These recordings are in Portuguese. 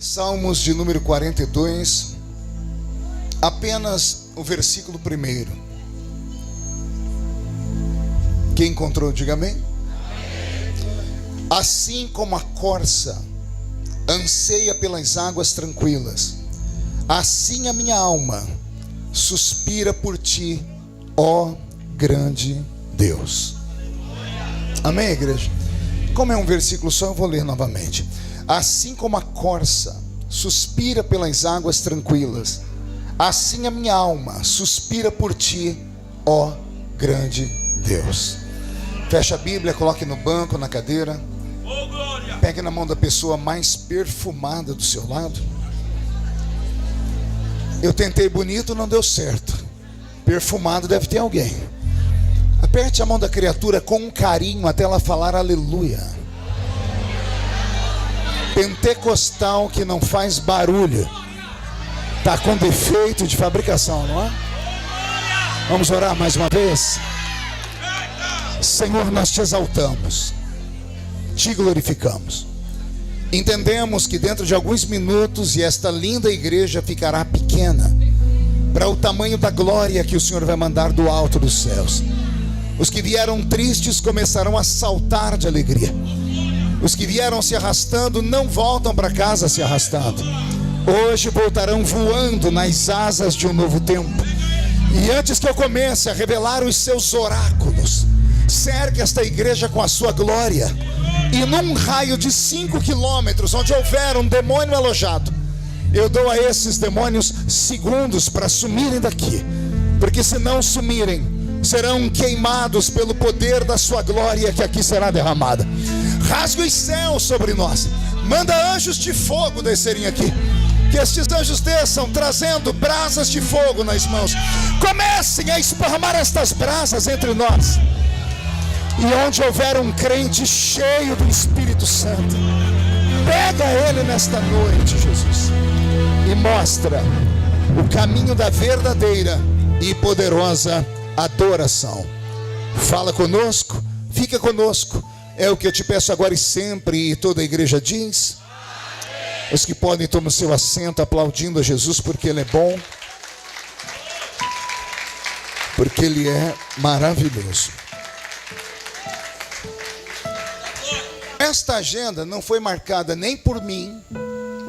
Salmos de número 42, apenas o versículo 1. Quem encontrou, diga amém. Assim como a corça anseia pelas águas tranquilas, assim a minha alma suspira por ti, ó grande Deus. Amém, igreja? Como é um versículo só, eu vou ler novamente. Assim como a corça suspira pelas águas tranquilas, assim a minha alma suspira por ti, ó grande Deus. Feche a Bíblia, coloque no banco, na cadeira. Pegue na mão da pessoa mais perfumada do seu lado. Eu tentei bonito, não deu certo. Perfumado deve ter alguém. Aperte a mão da criatura com um carinho até ela falar aleluia. Pentecostal que não faz barulho está com defeito de fabricação, não é? Vamos orar mais uma vez. Senhor, nós te exaltamos, te glorificamos. Entendemos que dentro de alguns minutos e esta linda igreja ficará pequena para o tamanho da glória que o Senhor vai mandar do alto dos céus. Os que vieram tristes começarão a saltar de alegria. Os que vieram se arrastando não voltam para casa se arrastando. Hoje voltarão voando nas asas de um novo tempo. E antes que eu comece a revelar os seus oráculos, cerque esta igreja com a sua glória. E num raio de 5 quilômetros, onde houver um demônio alojado, eu dou a esses demônios segundos para sumirem daqui. Porque se não sumirem, serão queimados pelo poder da sua glória que aqui será derramada. Rasga os céus sobre nós. Manda anjos de fogo descerem aqui. Que estes anjos desçam trazendo brasas de fogo nas mãos. Comecem a esparramar estas brasas entre nós. E onde houver um crente cheio do Espírito Santo, pega ele nesta noite, Jesus, e mostra o caminho da verdadeira e poderosa adoração. Fala conosco, fica conosco. É o que eu te peço agora e sempre. E toda a igreja diz: amém. Os que podem, tomem o seu assento aplaudindo a Jesus, porque Ele é bom, porque Ele é maravilhoso. Esta agenda não foi marcada nem por mim,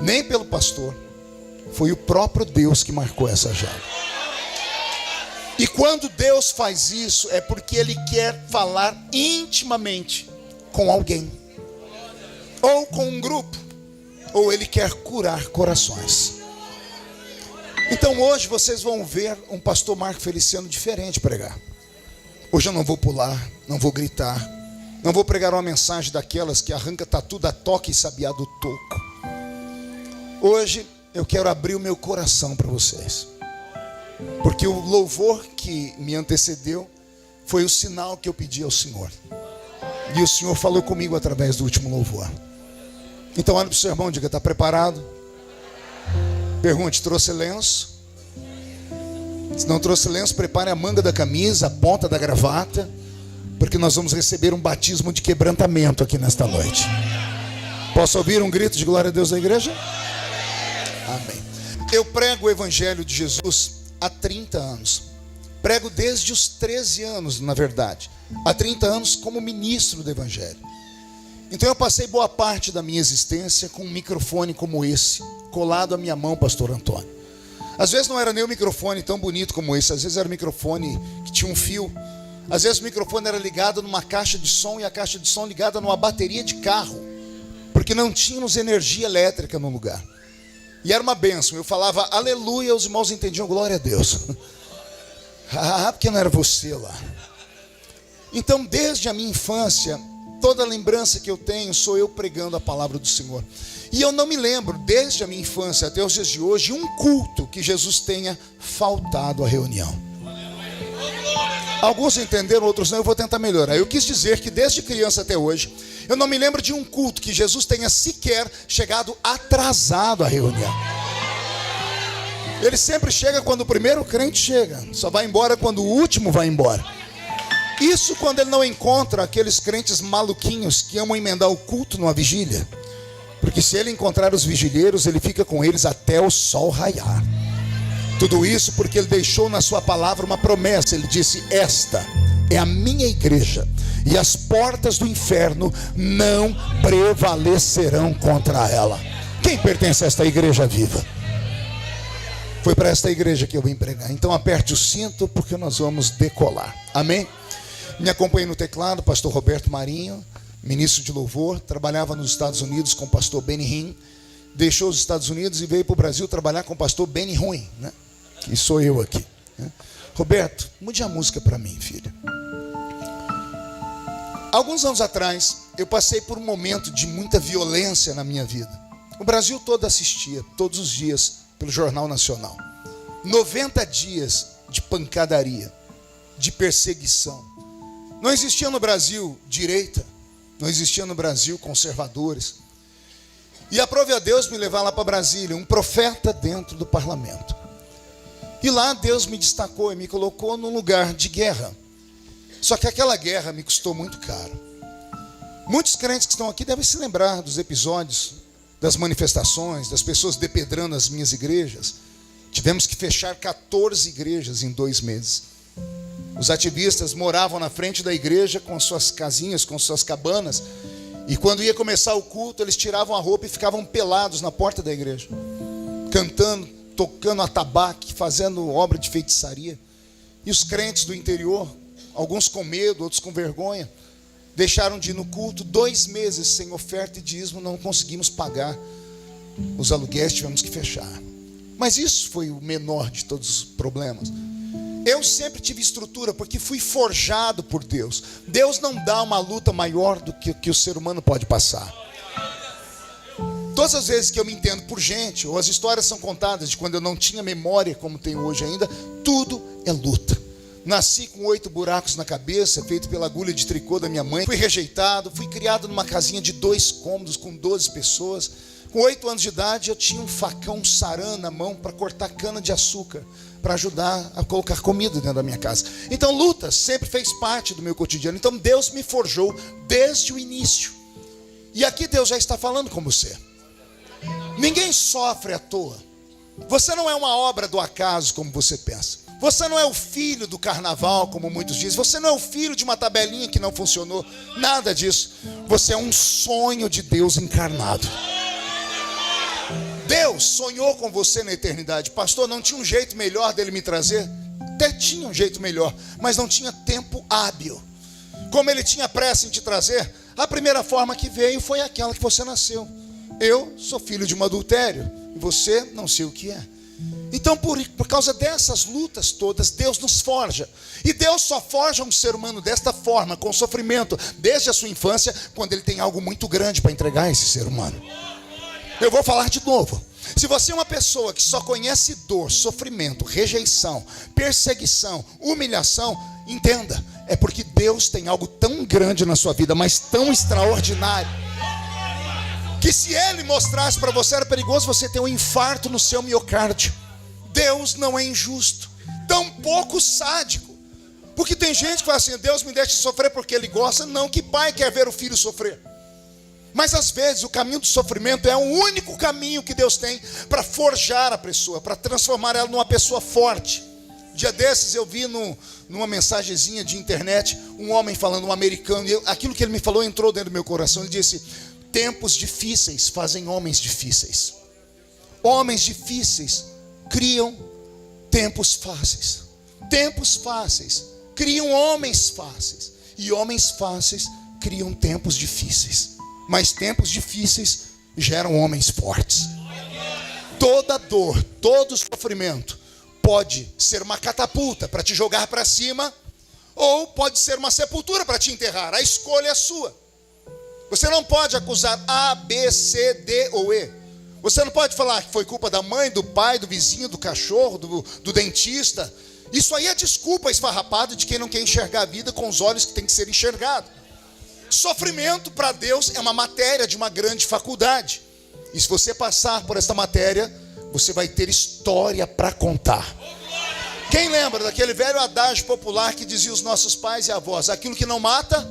nem pelo pastor. Foi o próprio Deus que marcou essa agenda. E quando Deus faz isso, é porque Ele quer falar intimamente com alguém, ou com um grupo, ou Ele quer curar corações. Então hoje vocês vão ver um pastor Marco Feliciano diferente pregar. Hoje eu não vou pular, não vou gritar, não vou pregar uma mensagem daquelas que arranca tatu da toca e sabiá do toco. Hoje eu quero abrir o meu coração para vocês, porque o louvor que me antecedeu foi o sinal que eu pedi ao Senhor. E o Senhor falou comigo através do último louvor. Então olha para o seu irmão e diga: está preparado? Pergunte: trouxe lenço? Se não trouxe lenço, prepare a manga da camisa, a ponta da gravata, porque nós vamos receber um batismo de quebrantamento aqui nesta noite. Posso ouvir um grito de glória a Deus da igreja? Amém. Eu prego o Evangelho de Jesus há 30 anos. Prego desde os 13 anos, na verdade. Há 30 anos como ministro do Evangelho. Então eu passei boa parte da minha existência com um microfone como esse, colado à minha mão, pastor Antônio. Às vezes não era nem um microfone tão bonito como esse. Às vezes era um microfone que tinha um fio. Às vezes o microfone era ligado numa caixa de som, e a caixa de som ligada numa bateria de carro, porque não tínhamos energia elétrica no lugar. E era uma bênção. Eu falava aleluia, os irmãos entendiam glória a Deus. Porque não era você lá. Então desde a minha infância, toda a lembrança que eu tenho sou eu pregando a palavra do Senhor. E eu não me lembro, desde a minha infância até os dias de hoje, um culto que Jesus tenha faltado à reunião. Alguns entenderam, outros não. Eu vou tentar melhorar. Eu quis dizer que desde criança até hoje, eu não me lembro de um culto que Jesus tenha sequer chegado atrasado à reunião. Ele sempre chega quando o primeiro crente chega, só vai embora quando o último vai embora. Isso quando ele não encontra aqueles crentes maluquinhos que amam emendar o culto numa vigília. Porque se ele encontrar os vigilheiros, ele fica com eles até o sol raiar. Tudo isso porque ele deixou na sua palavra uma promessa. Ele disse: esta é a minha igreja, e as portas do inferno não prevalecerão contra ela. Quem pertence a esta igreja viva? Foi para esta igreja que eu vim pregar. Então aperte o cinto, porque nós vamos decolar. Amém? Me acompanhe no teclado, pastor Roberto Marinho, ministro de louvor. Trabalhava nos Estados Unidos com o pastor Benny Hinn. Deixou os Estados Unidos e veio para o Brasil trabalhar com o pastor Benny Ruim, né? Que sou eu aqui, né? Roberto, mude a música para mim, filho. Alguns anos atrás, eu passei por um momento de muita violência na minha vida. O Brasil todo assistia, todos os dias, pelo Jornal Nacional. 90 dias de pancadaria, de perseguição. Não existia no Brasil direita, não existia no Brasil conservadores. E aprove a Deus me levar lá para Brasília, um profeta dentro do parlamento. E lá Deus me destacou e me colocou num lugar de guerra. Só que aquela guerra me custou muito caro. Muitos crentes que estão aqui devem se lembrar dos episódios, das manifestações, das pessoas depedrando as minhas igrejas. Tivemos que fechar 14 igrejas em 2 meses. Os ativistas moravam na frente da igreja com suas casinhas, com suas cabanas, e quando ia começar o culto, eles tiravam a roupa e ficavam pelados na porta da igreja, cantando, tocando atabaque, fazendo obra de feitiçaria. E os crentes do interior, alguns com medo, outros com vergonha, deixaram de ir no culto. 2 meses sem oferta e dízimo, não conseguimos pagar os aluguéis, tivemos que fechar. Mas isso foi o menor de todos os problemas. Eu sempre tive estrutura, porque fui forjado por Deus. Deus não dá uma luta maior do que o ser humano pode passar. Todas as vezes que eu me entendo por gente, ou as histórias são contadas de quando eu não tinha memória como tenho hoje ainda, tudo é luta. Nasci com 8 buracos na cabeça, feito pela agulha de tricô da minha mãe. Fui rejeitado, fui criado numa casinha de 2 cômodos com 12 pessoas. Com 8 anos de idade, eu tinha um facão saran na mão para cortar cana de açúcar, para ajudar a colocar comida dentro da minha casa. Então, luta sempre fez parte do meu cotidiano. Então, Deus me forjou desde o início. E aqui Deus já está falando com você. Ninguém sofre à toa. Você não é uma obra do acaso, como você pensa. Você não é o filho do carnaval, como muitos dizem. Você não é o filho de uma tabelinha que não funcionou. Nada disso. Você é um sonho de Deus encarnado. Deus sonhou com você na eternidade. Pastor, não tinha um jeito melhor dele me trazer? Até tinha um jeito melhor, mas não tinha tempo hábil. Como ele tinha pressa em te trazer, a primeira forma que veio foi aquela que você nasceu. Eu sou filho de um adultério, e você não sei o que é. Então, por causa dessas lutas todas, Deus nos forja. E Deus só forja um ser humano desta forma, com sofrimento, desde a sua infância, quando ele tem algo muito grande para entregar a esse ser humano. Eu vou falar de novo. Se você é uma pessoa que só conhece dor, sofrimento, rejeição, perseguição, humilhação, entenda, é porque Deus tem algo tão grande na sua vida, mas tão extraordinário, que se Ele mostrasse para você era perigoso você ter um infarto no seu miocárdio. Deus não é injusto, tampouco sádico. Porque tem gente que fala assim: Deus me deixa sofrer porque Ele gosta. Não, que pai quer ver o filho sofrer? Mas às vezes o caminho do sofrimento é o único caminho que Deus tem para forjar a pessoa, para transformar ela numa pessoa forte. Dia desses eu vi numa mensagenzinha de internet um homem falando, um americano, e aquilo que ele me falou entrou dentro do meu coração. Ele disse: tempos difíceis fazem homens difíceis. Homens difíceis criam tempos fáceis. Tempos fáceis criam homens fáceis. E homens fáceis criam tempos difíceis. Mas tempos difíceis geram homens fortes. Toda dor, todo sofrimento pode ser uma catapulta para te jogar para cima, ou pode ser uma sepultura para te enterrar. A escolha é sua. Você não pode acusar A, B, C, D ou E. Você não pode falar que foi culpa da mãe, do pai, do vizinho, do cachorro, do dentista. Isso aí é desculpa esfarrapada de quem não quer enxergar a vida com os olhos que tem que ser enxergado. Sofrimento para Deus é uma matéria de uma grande faculdade. E se você passar por esta matéria, você vai ter história para contar. Quem lembra daquele velho adágio popular que dizia os nossos pais e avós: aquilo que não mata,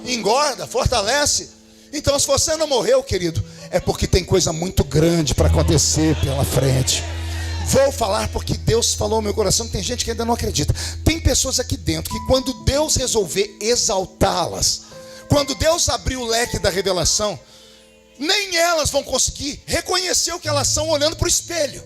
engorda, fortalece. Então, se você não morreu, querido, é porque tem coisa muito grande para acontecer pela frente. Vou falar porque Deus falou no meu coração. Tem gente que ainda não acredita. Tem pessoas aqui dentro que quando Deus resolver exaltá-las, quando Deus abrir o leque da revelação, nem elas vão conseguir reconhecer o que elas são olhando para o espelho.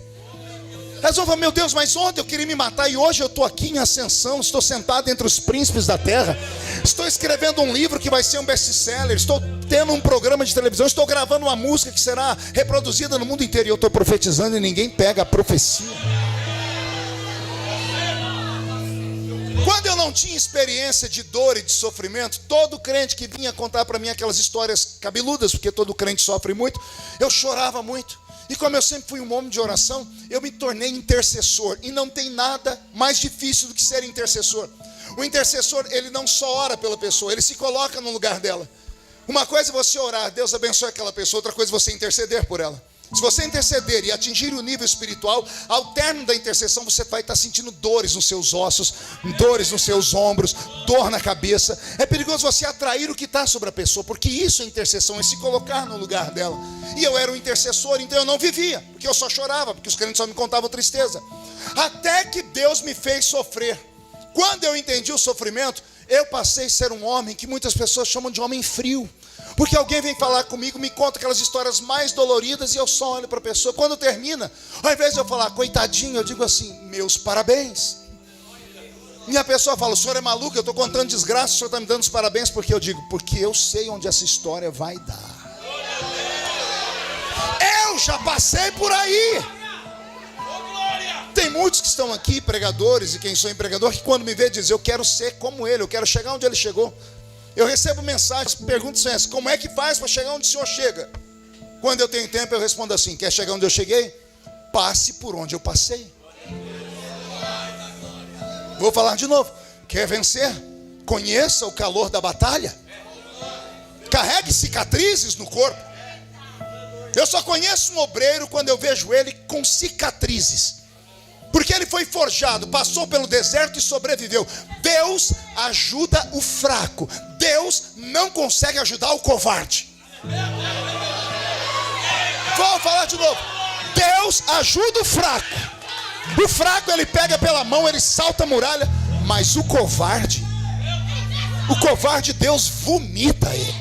Elas vão falar, meu Deus, mas ontem eu queria me matar e hoje eu estou aqui em ascensão, estou sentado entre os príncipes da terra, estou escrevendo um livro que vai ser um best-seller, estou tendo um programa de televisão, estou gravando uma música que será reproduzida no mundo inteiro, e eu estou profetizando e ninguém pega a profecia. Quando eu não tinha experiência de dor e de sofrimento, todo crente que vinha contar para mim aquelas histórias cabeludas, porque todo crente sofre muito, eu chorava muito. E como eu sempre fui um homem de oração, eu me tornei intercessor. E não tem nada mais difícil do que ser intercessor. O intercessor, ele não só ora pela pessoa, ele se coloca no lugar dela. Uma coisa é você orar, Deus abençoe aquela pessoa. Outra coisa é você interceder por ela. Se você interceder e atingir o nível espiritual, ao término da intercessão você vai estar sentindo dores nos seus ossos, dores nos seus ombros, dor na cabeça. É perigoso você atrair o que está sobre a pessoa, porque isso é intercessão, é se colocar no lugar dela. E eu era um intercessor, então eu não vivia, porque eu só chorava, porque os crentes só me contavam tristeza. Até que Deus me fez sofrer. Quando eu entendi o sofrimento, eu passei a ser um homem que muitas pessoas chamam de homem frio. Porque alguém vem falar comigo, me conta aquelas histórias mais doloridas e eu só olho para a pessoa. Quando termina, ao invés de eu falar, coitadinho, eu digo assim, meus parabéns. Minha pessoa fala, o senhor é maluco, eu estou contando desgraça, o senhor está me dando os parabéns. Porque eu digo, porque eu sei onde essa história vai dar. Eu já passei por aí. Tem muitos que estão aqui, pregadores, e quem sou empregador, que quando me vê diz, eu quero ser como ele, eu quero chegar onde ele chegou. Eu recebo mensagens, perguntas assim, como é que faz para chegar onde o senhor chega? Quando eu tenho tempo eu respondo assim, quer chegar onde eu cheguei? Passe por onde eu passei. Vou falar de novo, quer vencer? Conheça o calor da batalha. Carregue cicatrizes no corpo. Eu só conheço um obreiro quando eu vejo ele com cicatrizes. Porque ele foi forjado, passou pelo deserto e sobreviveu. Deus ajuda o fraco. Deus não consegue ajudar o covarde. Vou falar de novo. Deus ajuda o fraco. O fraco ele pega pela mão, ele salta a muralha. Mas o covarde Deus vomita ele.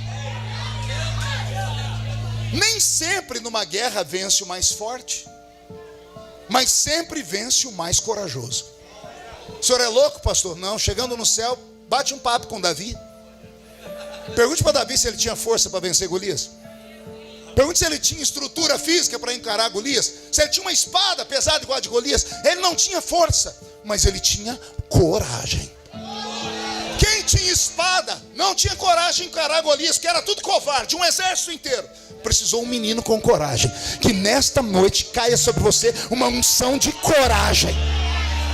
Nem sempre numa guerra vence o mais forte, mas sempre vence o mais corajoso. O senhor é louco, pastor? Não, chegando no céu, bate um papo com Davi. Pergunte para Davi se ele tinha força para vencer Golias. Pergunte se ele tinha estrutura física para encarar Golias. Se ele tinha uma espada pesada igual a de Golias. Ele não tinha força, mas ele tinha coragem. Quem tinha espada não tinha coragem de encarar Golias, porque era tudo covarde, um exército inteiro. Precisou um menino com coragem. Que nesta noite caia sobre você uma unção de coragem.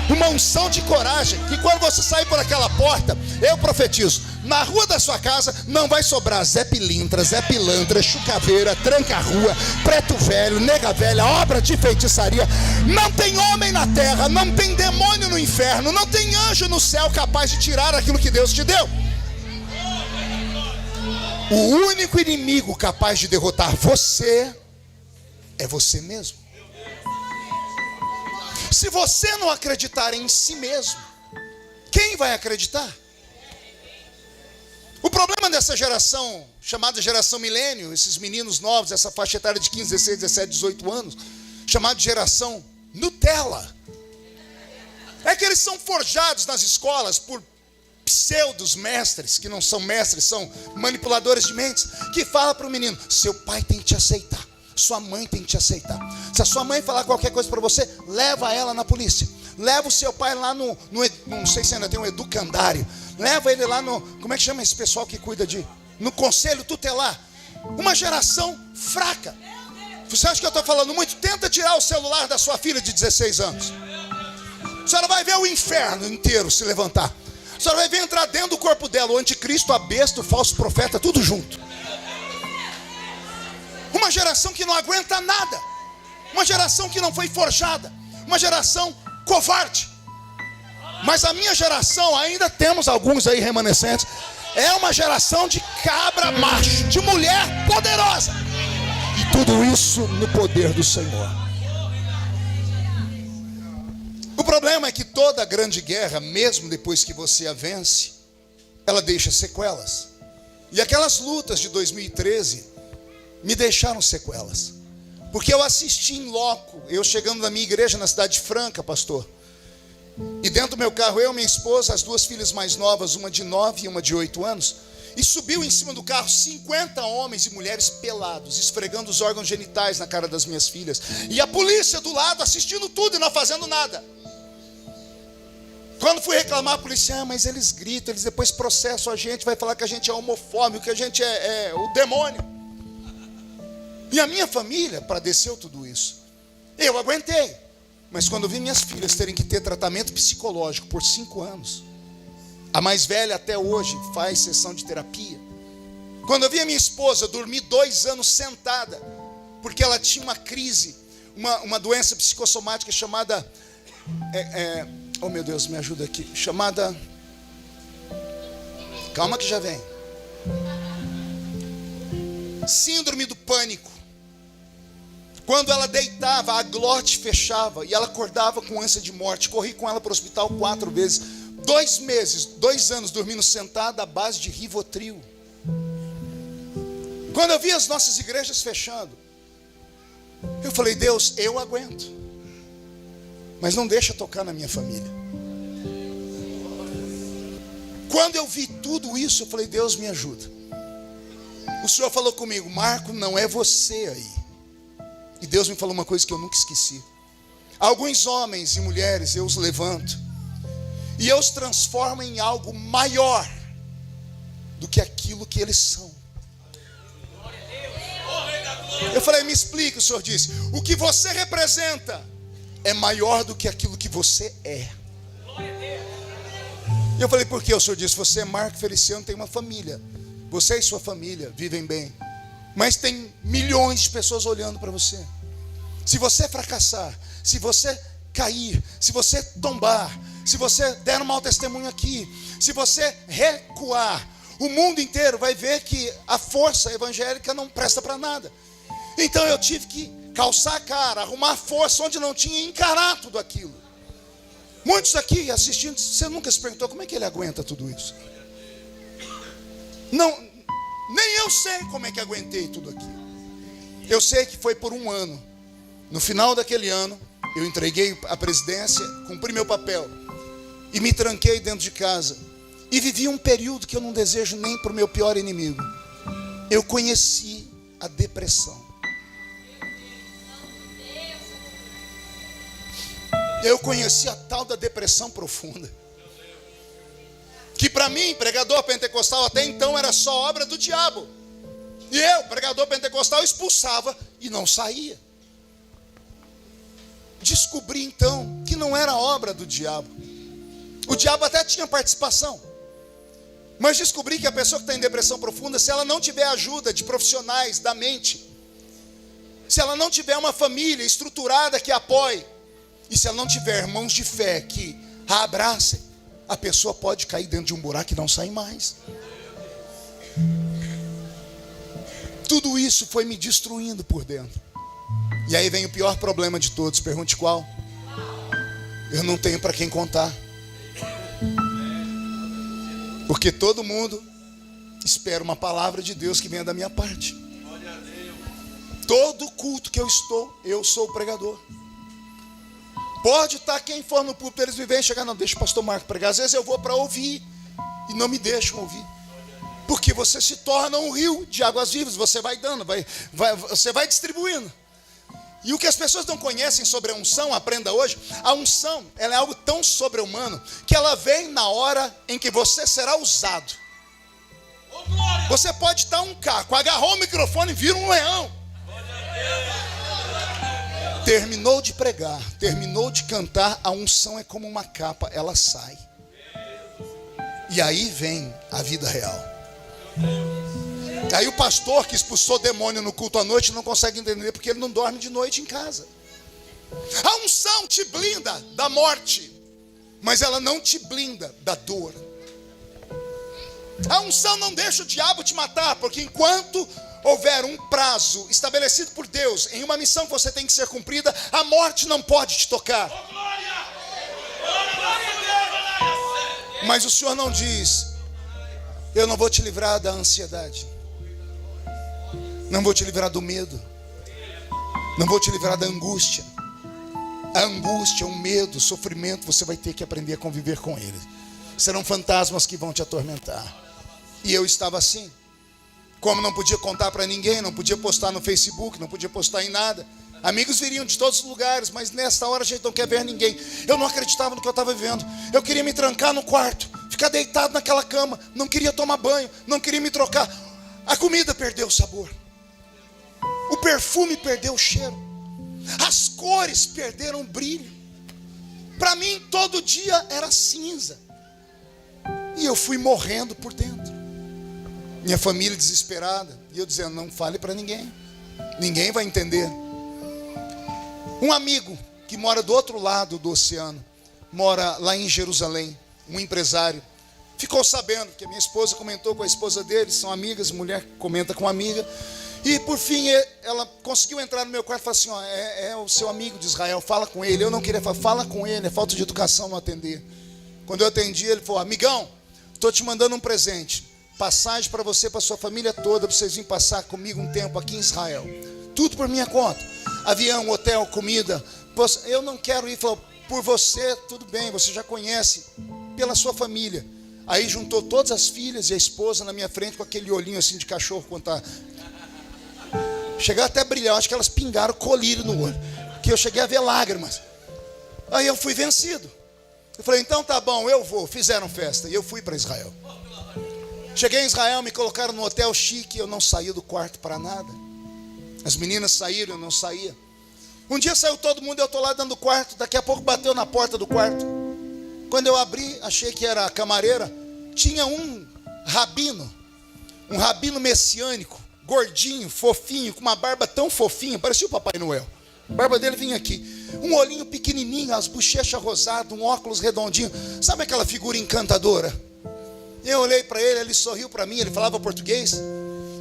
Uma unção de coragem. Que quando você sair por aquela porta, eu profetizo, na rua da sua casa não vai sobrar Zé Pilintra, Zé Pilantra, Chucaveira, Tranca-Rua, Preto Velho, Nega Velha, obra de feitiçaria. Não tem homem na terra, não tem demônio no inferno, não tem anjo no céu capaz de tirar aquilo que Deus te deu. O único inimigo capaz de derrotar você é você mesmo. Se você não acreditar em si mesmo, quem vai acreditar? O problema dessa geração, chamada geração milênio, esses meninos novos, essa faixa etária de 15, 16, 17, 18 anos, chamada geração Nutella, é que eles são forjados nas escolas por pseudos mestres, que não são mestres, são manipuladores de mentes, que falam para o menino, seu pai tem que te aceitar, sua mãe tem que te aceitar. Se a sua mãe falar qualquer coisa para você, leva ela na polícia. Leva o seu pai lá no não sei se ainda tem um educandário. Leva ele lá no, como é que chama esse pessoal que cuida no conselho tutelar. Uma geração fraca. Você acha que eu estou falando muito? Tenta tirar o celular da sua filha de 16 anos. A senhora vai ver o inferno inteiro se levantar. A senhora vai ver entrar dentro do corpo dela o anticristo, a besta, o falso profeta, tudo junto. Uma geração que não aguenta nada. Uma geração que não foi forjada. Uma geração covarde. Mas a minha geração, ainda temos alguns aí remanescentes, é uma geração de cabra macho, de mulher poderosa. E tudo isso no poder do Senhor. O problema é que toda grande guerra, mesmo depois que você a vence, ela deixa sequelas. E aquelas lutas de 2013 me deixaram sequelas. Porque eu assisti em loco, eu chegando na minha igreja na cidade de Franca, pastor. E dentro do meu carro, eu e minha esposa, as duas filhas mais novas, uma de 9 e uma de 8 anos. E subiu em cima do carro 50 homens e mulheres pelados, esfregando os órgãos genitais na cara das minhas filhas. E a polícia do lado assistindo tudo e não fazendo nada. Quando fui reclamar, a polícia, mas eles gritam, eles depois processam a gente, vai falar que a gente é homofóbico, que a gente é o demônio. E a minha família padeceu tudo isso. Eu aguentei. Mas quando eu vi minhas filhas terem que ter tratamento psicológico por 5 anos, a mais velha até hoje faz sessão de terapia. Quando eu vi a minha esposa dormir 2 anos sentada, porque ela tinha uma crise, uma doença psicossomática chamada... oh meu Deus, me ajuda aqui. Chamada... Calma que já vem. Síndrome do pânico. Quando ela deitava, a glote fechava e ela acordava com ânsia de morte. Corri com ela para o hospital 4 vezes. 2 meses, 2 anos dormindo sentada à base de Rivotril. Quando eu vi as nossas igrejas fechando, eu falei, Deus, eu aguento, mas não deixa tocar na minha família. Quando eu vi tudo isso, eu falei, Deus, me ajuda. O Senhor falou comigo, Marco, não é você aí. E Deus me falou uma coisa que eu nunca esqueci. Alguns homens e mulheres eu os levanto e eu os transformo em algo maior do que aquilo que eles são. Eu falei, me explica, o Senhor disse, o que você representa é maior do que aquilo que você é. E eu falei, por quê? O Senhor disse, você é Marco Feliciano, tem uma família. Você e sua família vivem bem. Mas tem milhões de pessoas olhando para você. Se você fracassar, se você cair, se você tombar, se você der um mau testemunho aqui, se você recuar, o mundo inteiro vai ver que a força evangélica não presta para nada. Então eu tive que calçar a cara, arrumar força onde não tinha e encarar tudo aquilo. Muitos aqui assistindo, você nunca se perguntou como é que ele aguenta tudo isso? Não, nem eu sei como é que aguentei tudo aquilo. Eu sei que foi por 1 ano. No final daquele ano, eu entreguei a presidência, cumpri meu papel e me tranquei dentro de casa. E vivi um período que eu não desejo nem para o meu pior inimigo. Eu conheci a depressão. Eu conheci a tal da depressão profunda. Que para mim, pregador pentecostal, até então era só obra do diabo. E eu, pregador pentecostal, expulsava e não saía. Descobri então que não era obra do diabo. O diabo até tinha participação. Mas descobri que a pessoa que está em depressão profunda, se ela não tiver ajuda de profissionais da mente, se ela não tiver uma família estruturada que a apoie, e se ela não tiver irmãos de fé que a abracem, a pessoa pode cair dentro de um buraco e não sair mais. Tudo isso foi me destruindo por dentro. E aí vem o pior problema de todos. Pergunte qual? Eu não tenho para quem contar. Porque todo mundo espera uma palavra de Deus que venha da minha parte. Todo culto que eu sou o pregador. Pode estar quem for no púlpito, eles me vêm chegar, não, deixa o pastor Marco pregar. Às vezes eu vou para ouvir e não me deixam ouvir. Porque você se torna um rio de águas vivas, você vai dando, você vai distribuindo. E o que as pessoas não conhecem sobre a unção, aprenda hoje, a unção, ela é algo tão sobre-humano, que ela vem na hora em que você será usado. Você pode estar um caco, agarrou o microfone e vira um leão. Terminou de pregar, terminou de cantar, a unção é como uma capa, ela sai. E aí vem a vida real. Aí o pastor que expulsou demônio no culto à noite não consegue entender porque ele não dorme de noite em casa. A unção te blinda da morte, mas ela não te blinda da dor. A unção não deixa o diabo te matar, porque enquanto houver um prazo estabelecido por Deus em uma missão que você tem que ser cumprida, a morte não pode te tocar. Mas o Senhor não diz: eu não vou te livrar da ansiedade, não vou te livrar do medo, não vou te livrar da angústia. A angústia, o medo, o sofrimento, você vai ter que aprender a conviver com eles. Serão fantasmas que vão te atormentar. E eu estava assim. Como não podia contar para ninguém, não podia postar no Facebook, não podia postar em nada. Amigos viriam de todos os lugares, mas nesta hora a gente não quer ver ninguém. Eu não acreditava no que eu estava vivendo. Eu queria me trancar no quarto, ficar deitado naquela cama. Não queria tomar banho, não queria me trocar. A comida perdeu o sabor. O perfume perdeu o cheiro. As cores perderam o brilho. Para mim todo dia era cinza. E eu fui morrendo por dentro. Minha família desesperada. E eu dizendo: não fale para ninguém. Ninguém vai entender. Um amigo que mora do outro lado do oceano, mora lá em Jerusalém, um empresário, ficou sabendo que a minha esposa comentou com a esposa dele, são amigas, mulher comenta com amiga. E por fim ela conseguiu entrar no meu quarto e falou assim: ó, é o seu amigo de Israel, fala com ele. Eu não queria falar, fala com ele, é falta de educação não atender. Quando eu atendi, ele falou: amigão, estou te mandando um presente, passagem para você, para sua família toda, para vocês virem passar comigo um tempo aqui em Israel, tudo por minha conta, avião, hotel, comida. Eu não quero ir. Ele falou: por você, tudo bem, você já conhece, pela sua família. Aí juntou todas as filhas e a esposa na minha frente com aquele olhinho assim de cachorro quando tá... Chegaram até a brilhar, acho que elas pingaram colírio no olho, que eu cheguei a ver lágrimas. Aí eu fui vencido. Eu falei: então tá bom, eu vou. Fizeram festa e eu fui para Israel. Cheguei em Israel, me colocaram no hotel chique, eu não saía do quarto para nada. As meninas saíram, eu não saía. Um dia saiu todo mundo, eu estou lá dentro do quarto, daqui a pouco bateu na porta do quarto. Quando eu abri, achei que era a camareira. Tinha um rabino messiânico, gordinho, fofinho, com uma barba tão fofinha, parecia o Papai Noel. A barba dele vinha aqui, um olhinho pequenininho, as bochechas rosadas, um óculos redondinho. Sabe aquela figura encantadora? Eu olhei para ele, ele sorriu para mim, ele falava português.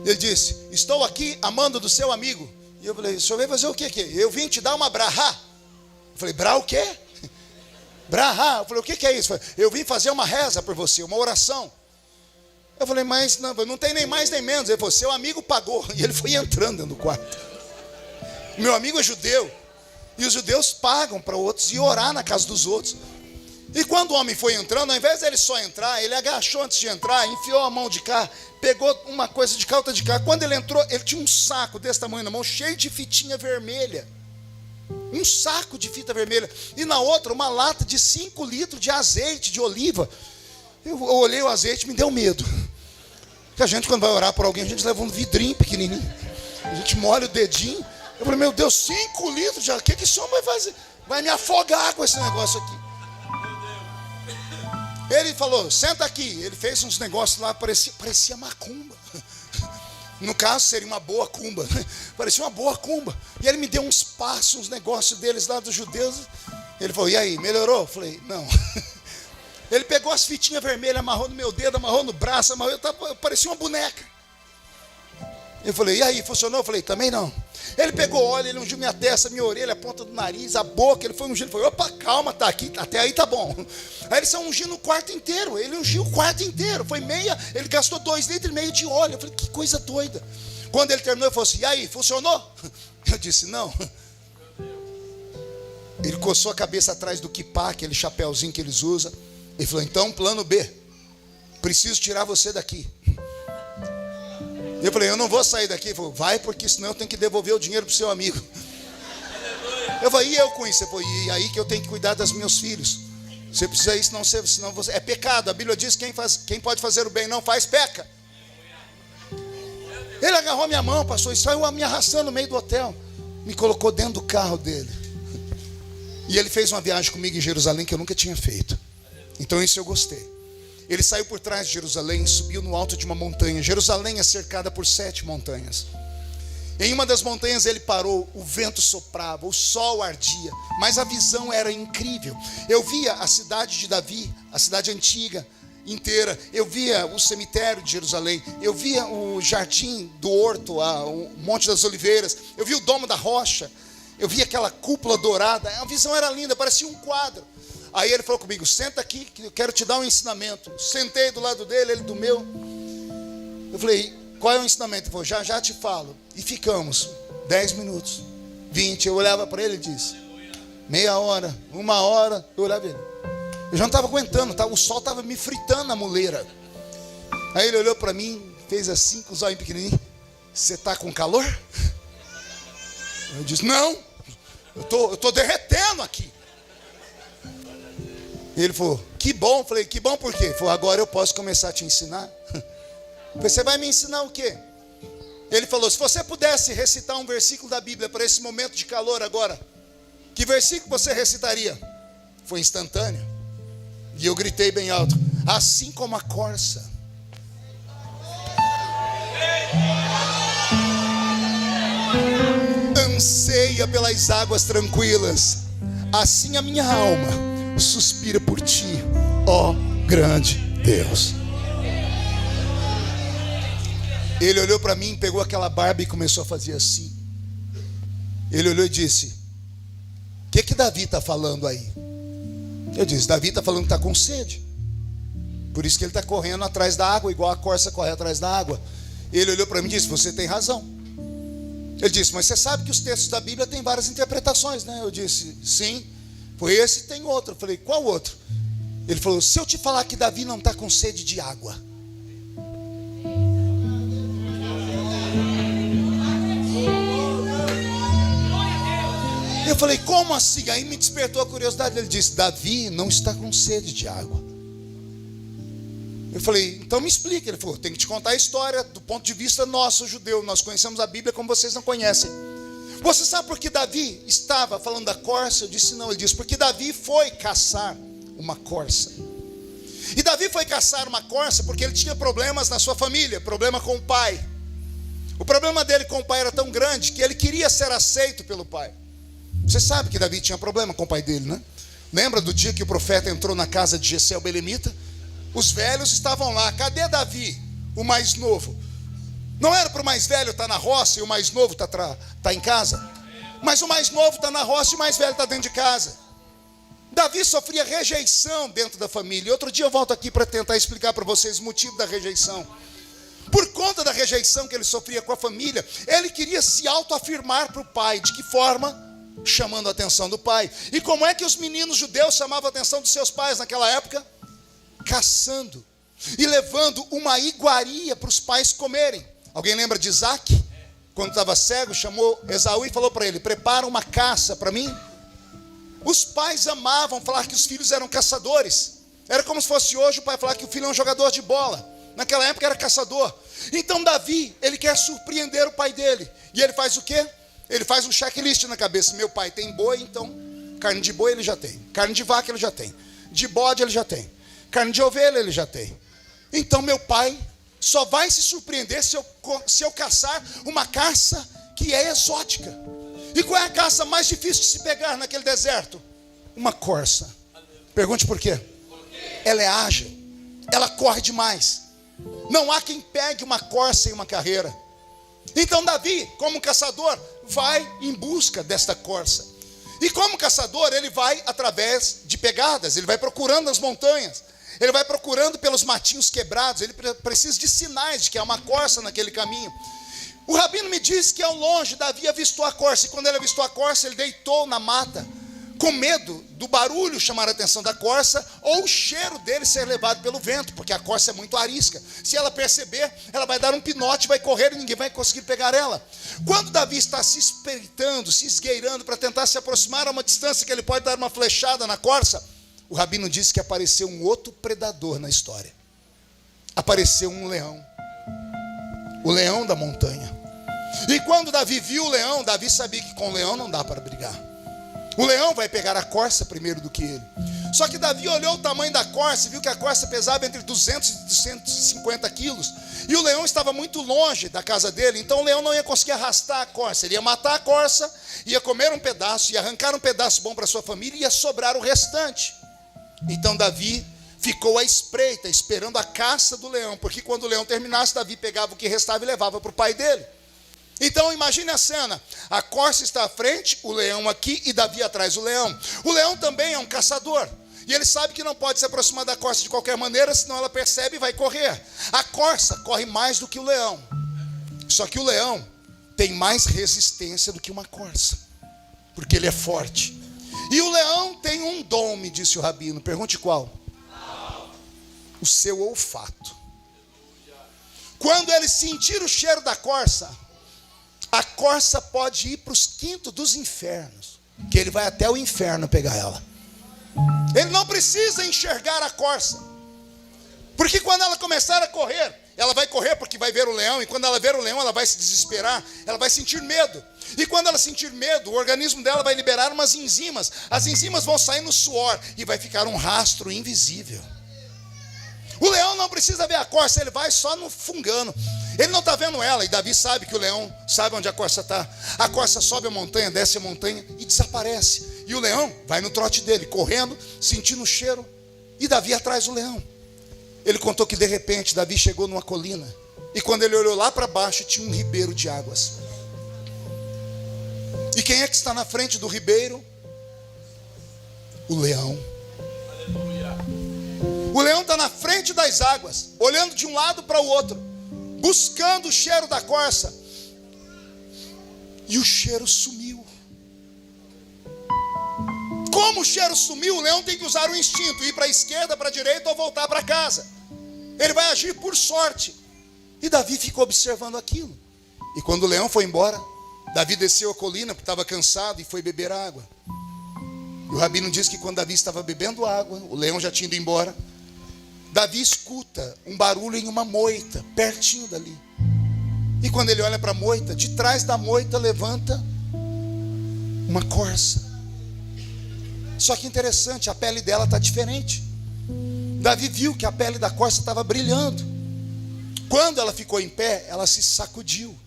Ele disse: estou aqui amando do seu amigo. E eu falei: o senhor veio fazer o quê aqui? Eu vim te dar uma brahá. Eu falei: brá o quê? Brahá. Eu falei: o que é isso? Eu vim fazer uma reza por você, uma oração. Eu falei: mas não tem nem mais nem menos. Ele falou: seu amigo pagou. E ele foi entrando dentro do quarto. Meu amigo é judeu, e os judeus pagam para outros e orar na casa dos outros. E quando o homem foi entrando, ao invés dele só entrar, ele agachou antes de entrar, enfiou a mão de cá, pegou uma coisa de cá, outra de cá. Quando ele entrou, ele tinha um saco desse tamanho na mão, cheio de fitinha vermelha. Um saco de fita vermelha. E na outra, uma lata de 5 litros de azeite de oliva. Eu olhei o azeite e me deu medo. Porque a gente, quando vai orar por alguém, a gente leva um vidrinho pequenininho. A gente molha o dedinho. Eu falei: meu Deus, 5 litros já, o que esse homem vai fazer? Vai me afogar com esse negócio aqui. Ele falou: senta aqui. Ele fez uns negócios lá, parecia macumba. No caso, seria uma boa cumba. Parecia uma boa cumba. E ele me deu uns passos, uns negócios deles lá dos judeus. Ele falou: e aí, melhorou? Eu falei: não. Ele pegou as fitinhas vermelhas, amarrou no meu dedo, amarrou no braço, eu parecia uma boneca. Eu falei: e aí, funcionou? Eu falei: também não. Ele pegou óleo, ele ungiu minha testa, minha orelha, a ponta do nariz, a boca. Ele foi ungindo, ele falou: opa, calma, tá aqui, até aí tá bom. Aí eles estão ungindo o quarto inteiro. Ele ungiu o quarto inteiro, foi meia. Ele gastou 2,5 litros de óleo. Eu falei: que coisa doida. Quando ele terminou, ele falou assim: e aí, funcionou? Eu disse: não. Ele coçou a cabeça atrás do kippá, aquele chapéuzinho que eles usam. Ele falou: então, plano B, preciso tirar você daqui. Eu falei: eu não vou sair daqui. Ele falou: vai, porque senão eu tenho que devolver o dinheiro para o seu amigo. Eu falei: e eu com isso? Ele falou: e aí que eu tenho que cuidar dos meus filhos. Você precisa ir, senão você... É pecado, a Bíblia diz que quem pode fazer o bem não faz, peca. Ele agarrou minha mão, passou e saiu me arrastando no meio do hotel. Me colocou dentro do carro dele. E ele fez uma viagem comigo em Jerusalém que eu nunca tinha feito. Então isso eu gostei. Ele saiu por trás de Jerusalém e subiu no alto de uma montanha. Jerusalém é cercada por 7 montanhas. Em uma das montanhas ele parou, o vento soprava, o sol ardia, mas a visão era incrível. Eu via a cidade de Davi, a cidade antiga, inteira, eu via o cemitério de Jerusalém, eu via o jardim do horto, o Monte das Oliveiras, eu via o Domo da Rocha, eu via aquela cúpula dourada, a visão era linda, parecia um quadro. Aí ele falou comigo, senta aqui que eu quero te dar um ensinamento. Sentei do lado dele, ele do meu. Eu falei, qual é o ensinamento? Ele falou, já te falo. E ficamos 10 minutos, 20, eu olhava para ele e disse, meia hora, 1 hora, eu olhava ele. Eu já não estava aguentando, o sol estava me fritando na muleira. Aí ele olhou para mim, fez assim, com os olhos pequenininhos, você está com calor? Eu disse, não, eu tô derretendo aqui. E ele falou, que bom. Eu falei, que bom por quê? Ele falou, agora eu posso começar a te ensinar. Eu falei, você vai me ensinar o quê? Ele falou, se você pudesse recitar um versículo da Bíblia para esse momento de calor agora, que versículo você recitaria? Foi instantâneo. E eu gritei bem alto, assim como a corça anseia pelas águas tranquilas, assim a minha alma suspira por ti, ó grande Deus. Ele olhou para mim, pegou aquela barba e começou a fazer assim. Ele olhou e disse, o que Davi está falando aí? Eu disse, Davi está falando que está com sede, por isso que ele está correndo atrás da água, igual a corça corre atrás da água. Ele olhou para mim e disse, você tem razão. Ele disse, mas você sabe que os textos da Bíblia têm várias interpretações, né? Eu disse, sim. Foi esse e tem outro. Eu falei, qual outro? Ele falou, se eu te falar que Davi não está com sede de água. Eu falei, como assim? Aí me despertou a curiosidade. Ele disse, Davi não está com sede de água. Eu falei, então me explica. Ele falou, tem que te contar a história do ponto de vista nosso, judeu. Nós conhecemos a Bíblia como vocês não conhecem. Você sabe por que Davi estava falando da corça? Eu disse não. Ele disse, porque Davi foi caçar uma corça. E Davi foi caçar uma corça porque ele tinha problemas na sua família, problema com o pai. O problema dele com o pai era tão grande que ele queria ser aceito pelo pai. Você sabe que Davi tinha problema com o pai dele, né? Lembra do dia que o profeta entrou na casa de Jessé o belemita? Os velhos estavam lá. Cadê Davi, o mais novo? Não era para o mais velho estar na roça e o mais novo tá em casa? Mas o mais novo está na roça e o mais velho está dentro de casa. Davi sofria rejeição dentro da família. Outro dia eu volto aqui para tentar explicar para vocês o motivo da rejeição. Por conta da rejeição que ele sofria com a família, ele queria se autoafirmar para o pai. De que forma? Chamando a atenção do pai. E como é que os meninos judeus chamavam a atenção dos seus pais naquela época? Caçando e levando uma iguaria para os pais comerem. Alguém lembra de Isaac? Quando estava cego, chamou Esaú e falou para ele, prepara uma caça para mim. Os pais amavam falar que os filhos eram caçadores. Era como se fosse hoje o pai falar que o filho é um jogador de bola. Naquela época era caçador. Então Davi, ele quer surpreender o pai dele. E ele faz o quê? Ele faz um checklist na cabeça. Meu pai tem boi, então carne de boi ele já tem. Carne de vaca ele já tem. De bode ele já tem. Carne de ovelha ele já tem. Então meu pai só vai se surpreender se eu caçar uma caça que é exótica. E qual é a caça mais difícil de se pegar naquele deserto? Uma corça. Pergunte por quê? Ela é ágil. Ela corre demais. Não há quem pegue uma corça em uma carreira. Então Davi, como caçador, vai em busca desta corça. E como caçador, ele vai através de pegadas. Ele vai procurando as montanhas. Ele vai procurando pelos matinhos quebrados. Ele precisa de sinais de que há uma corça naquele caminho. O rabino me disse que ao longe Davi avistou a corça. E quando ele avistou a corça, ele deitou na mata, com medo do barulho chamar a atenção da corça, ou o cheiro dele ser levado pelo vento, porque a corça é muito arisca. Se ela perceber, ela vai dar um pinote, vai correr e ninguém vai conseguir pegar ela. Quando Davi está se espreitando, se esgueirando para tentar se aproximar a uma distância que ele pode dar uma flechada na corça, o rabino disse que apareceu um outro predador na história. Apareceu um leão. O leão da montanha. E quando Davi viu o leão, Davi sabia que com o leão não dá para brigar. O leão vai pegar a corça primeiro do que ele. Só que Davi olhou o tamanho da corça e viu que a corça pesava entre 200 e 250 quilos. E o leão estava muito longe da casa dele, então o leão não ia conseguir arrastar a corça. Ele ia matar a corça, ia comer um pedaço, ia arrancar um pedaço bom para sua família e ia sobrar o restante. Então Davi ficou à espreita, esperando a caça do leão, porque quando o leão terminasse, Davi pegava o que restava e levava para o pai dele. Então imagine a cena, a corça está à frente, o leão aqui e Davi atrás do leão. O leão também é um caçador, e ele sabe que não pode se aproximar da corça de qualquer maneira, senão ela percebe e vai correr. A corça corre mais do que o leão, só que o leão tem mais resistência do que uma corça, porque ele é forte. E o leão tem um dom, me disse o rabino, pergunte qual? O seu olfato. Quando ele sentir o cheiro da corça, a corça pode ir para os quintos dos infernos, que ele vai até o inferno pegar ela. Ele não precisa enxergar a corça, porque quando ela começar a correr, ela vai correr porque vai ver o leão, e quando ela ver o leão, ela vai se desesperar, ela vai sentir medo. E quando ela sentir medo, o organismo dela vai liberar umas enzimas. As enzimas vão sair no suor e vai ficar um rastro invisível. O leão não precisa ver a corça, ele vai só no fungando. Ele não está vendo ela, e Davi sabe que o leão sabe onde a corça está. A corça sobe a montanha, desce a montanha e desaparece. E o leão vai no trote dele, correndo, sentindo o cheiro, e Davi atrás do leão. Ele contou que de repente Davi chegou numa colina, e quando ele olhou lá para baixo, tinha um ribeiro de águas. E quem é que está na frente do ribeiro? O leão. O leão está na frente das águas, olhando de um lado para o outro, buscando o cheiro da corça. E o cheiro sumiu. Como o cheiro sumiu, o leão tem que usar o instinto, ir para a esquerda, para a direita ou voltar para casa. Ele vai agir por sorte. E Davi ficou observando aquilo. E quando o leão foi embora, Davi desceu a colina porque estava cansado e foi beber água. E o rabino diz que quando Davi estava bebendo água, o leão já tinha ido embora, Davi escuta um barulho em uma moita, pertinho dali. E quando ele olha para a moita, de trás da moita levanta uma corça. Só que interessante, a pele dela está diferente. Davi viu que a pele da corça estava brilhando. Quando ela ficou em pé, ela se sacudiu.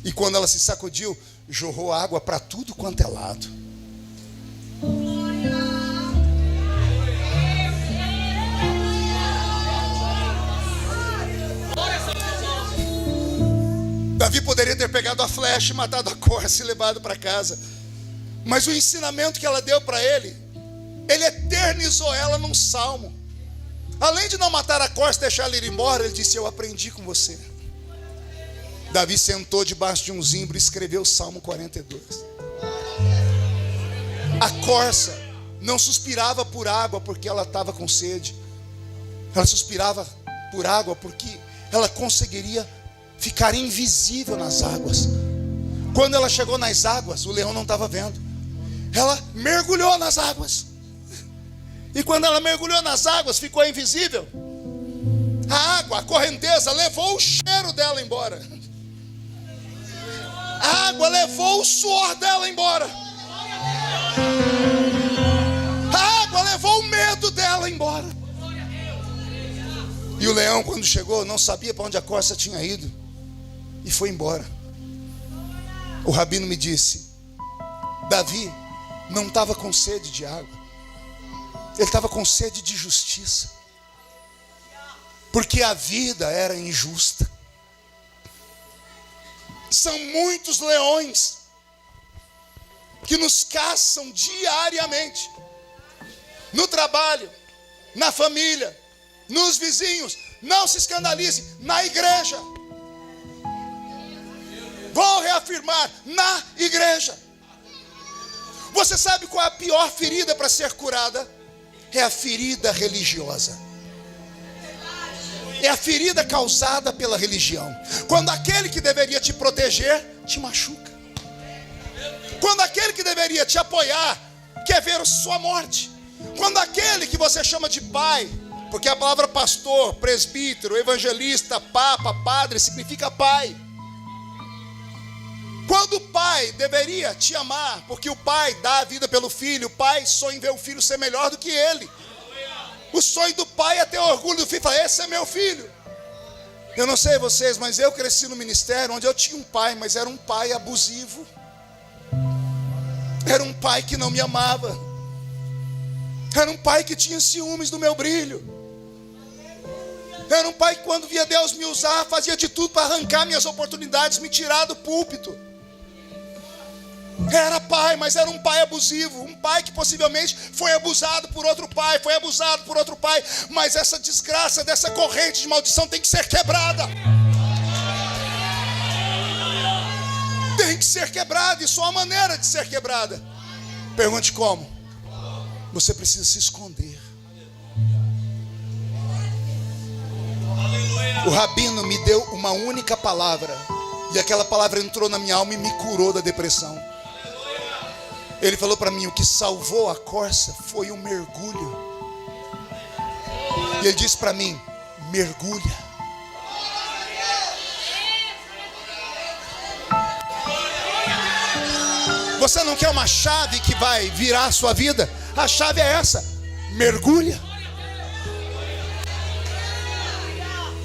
E quando ela se sacudiu, jorrou água para tudo quanto é lado. Davi poderia ter pegado a flecha e matado a corça e levado para casa. Mas o ensinamento que ela deu para ele eternizou ela num salmo. Além de não matar a corça e deixar ela ir embora, ele disse: eu aprendi com você. Davi sentou debaixo de um zimbro e escreveu o Salmo 42. A corça não suspirava por água porque ela estava com sede. Ela suspirava por água porque ela conseguiria ficar invisível nas águas. Quando ela chegou nas águas, o leão não estava vendo. Ela mergulhou nas águas. E quando ela mergulhou nas águas, ficou invisível. A água, a correnteza, levou o cheiro dela embora. A água levou o suor dela embora. A água levou o medo dela embora. E o leão, quando chegou, não sabia para onde a corça tinha ido e foi embora. O rabino me disse: Davi não estava com sede de água, ele estava com sede de justiça, porque a vida era injusta. São muitos leões que nos caçam diariamente, no trabalho, na família, nos vizinhos. Não se escandalize, na igreja. Vou reafirmar, na igreja. Você sabe qual é a pior ferida para ser curada? É a ferida religiosa. É a ferida causada pela religião. Quando aquele que deveria te proteger te machuca. Quando aquele que deveria te apoiar quer ver a sua morte. Quando aquele que você chama de pai, porque a palavra pastor, presbítero, evangelista, papa, padre significa pai. Quando o pai deveria te amar, porque o pai dá a vida pelo filho, o pai sonha em ver o filho ser melhor do que ele. O sonho do pai é ter orgulho do filho, falar: esse é meu filho. Eu não sei vocês, mas eu cresci no ministério onde eu tinha um pai, mas era um pai abusivo. Era um pai que não me amava. Era um pai que tinha ciúmes do meu brilho. Era um pai que, quando via Deus me usar, fazia de tudo para arrancar minhas oportunidades, me tirar do púlpito. Era pai, mas era um pai abusivo. Um pai que possivelmente foi abusado por outro pai, mas essa desgraça dessa corrente de maldição tem que ser quebrada. Tem que ser quebrada, e só há maneira de ser quebrada. Pergunte como? Você precisa se esconder. O rabino me deu uma única palavra, e aquela palavra entrou na minha alma e me curou da depressão. Ele falou para mim: o que salvou a corça foi o mergulho. E ele disse para mim: mergulha. Você não quer uma chave que vai virar a sua vida? A chave é essa: mergulha.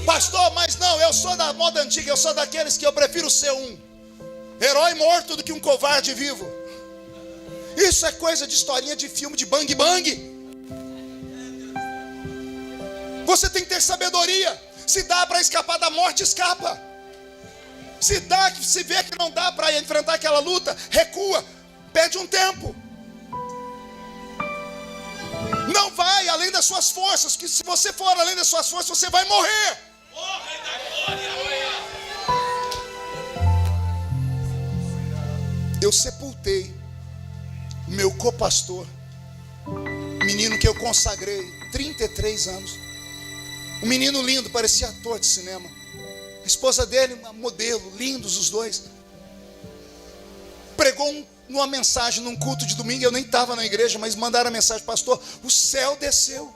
Pastor, mas não, eu sou da moda antiga, eu sou daqueles que eu prefiro ser um herói morto do que um covarde vivo. Isso é coisa de historinha de filme de bang bang. Você tem que ter sabedoria. Se dá para escapar da morte, escapa. Se vê que não dá para enfrentar aquela luta, recua, pede um tempo. Não vai além das suas forças, que se você for além das suas forças, você vai morrer. Eu sepultei meu copastor, menino que eu consagrei 33 anos, um menino lindo, parecia ator de cinema. A esposa dele, uma modelo, lindos os dois. Pregou uma mensagem num culto de domingo, eu nem estava na igreja, mas mandaram a mensagem: pastor, o céu desceu.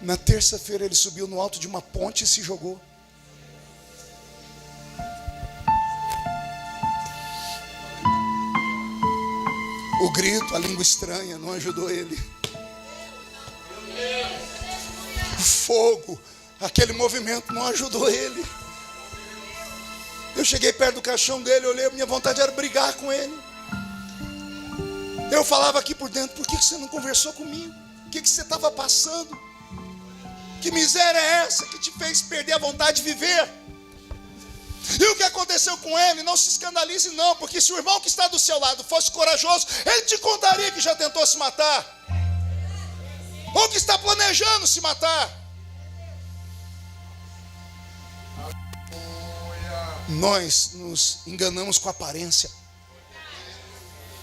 Na terça-feira ele subiu no alto de uma ponte e se jogou. O grito, a língua estranha não ajudou ele. O fogo, aquele movimento não ajudou ele. Eu cheguei perto do caixão dele, olhei, a minha vontade era brigar com ele. Eu falava aqui por dentro: por que você não conversou comigo? O que você estava passando? Que miséria é essa que te fez perder a vontade de viver? E o que aconteceu com ele? Não se escandalize não, porque se o irmão que está do seu lado fosse corajoso, ele te contaria que já tentou se matar, ou que está planejando se matar. Nós nos enganamos com a aparência.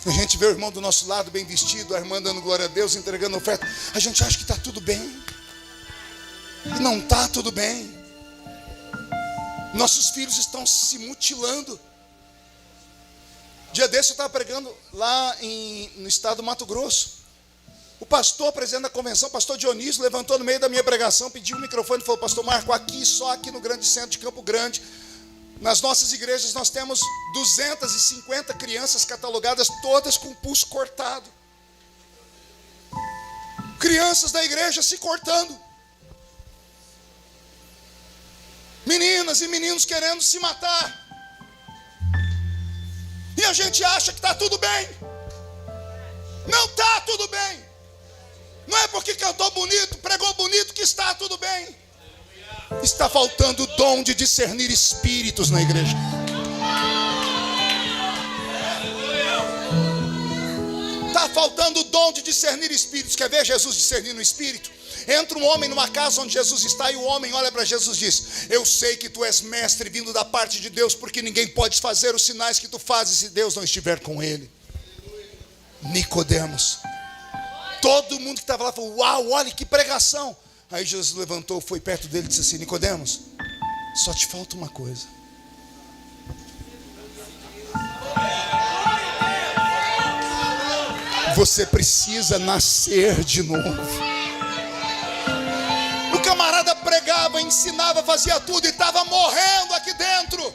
A gente vê o irmão do nosso lado bem vestido, a irmã dando glória a Deus, entregando oferta, a gente acha que está tudo bem, e não está tudo bem. Nossos filhos estão se mutilando. Dia desse eu estava pregando lá no estado do Mato Grosso. O pastor, presidente da convenção, pastor Dionísio, levantou no meio da minha pregação, pediu o microfone e falou: pastor Marco, só aqui no grande centro de Campo Grande, nas nossas igrejas nós temos 250 crianças catalogadas, todas com o pulso cortado. Crianças da igreja se cortando. Meninas e meninos querendo se matar. E a gente acha que está tudo bem. Não está tudo bem. Não é porque cantou bonito, pregou bonito, que está tudo bem. Está faltando o dom de discernir espíritos na igreja. Está faltando o dom de discernir espíritos. Quer ver Jesus discernir no espírito? Entra um homem numa casa onde Jesus está, e o homem olha para Jesus e diz: eu sei que tu és mestre vindo da parte de Deus, porque ninguém pode fazer os sinais que tu fazes se Deus não estiver com ele. Nicodemos. Todo mundo que estava lá falou: uau, olha que pregação. Aí Jesus levantou, foi perto dele e disse assim: Nicodemos, só te falta uma coisa. Você precisa nascer de novo. O camarada pregava, ensinava, fazia tudo e estava morrendo aqui dentro.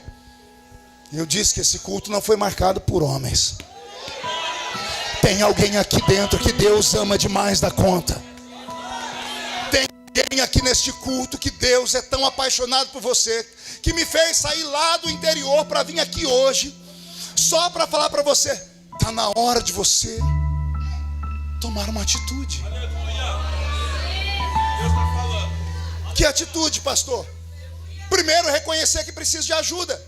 Eu disse que esse culto não foi marcado por homens. Tem alguém aqui dentro que Deus ama demais da conta. Tem alguém aqui neste culto que Deus é tão apaixonado por você, que me fez sair lá do interior para vir aqui hoje, só para falar para você: está na hora de você tomar uma atitude. Que atitude, pastor? Primeiro, reconhecer que precisa de ajuda.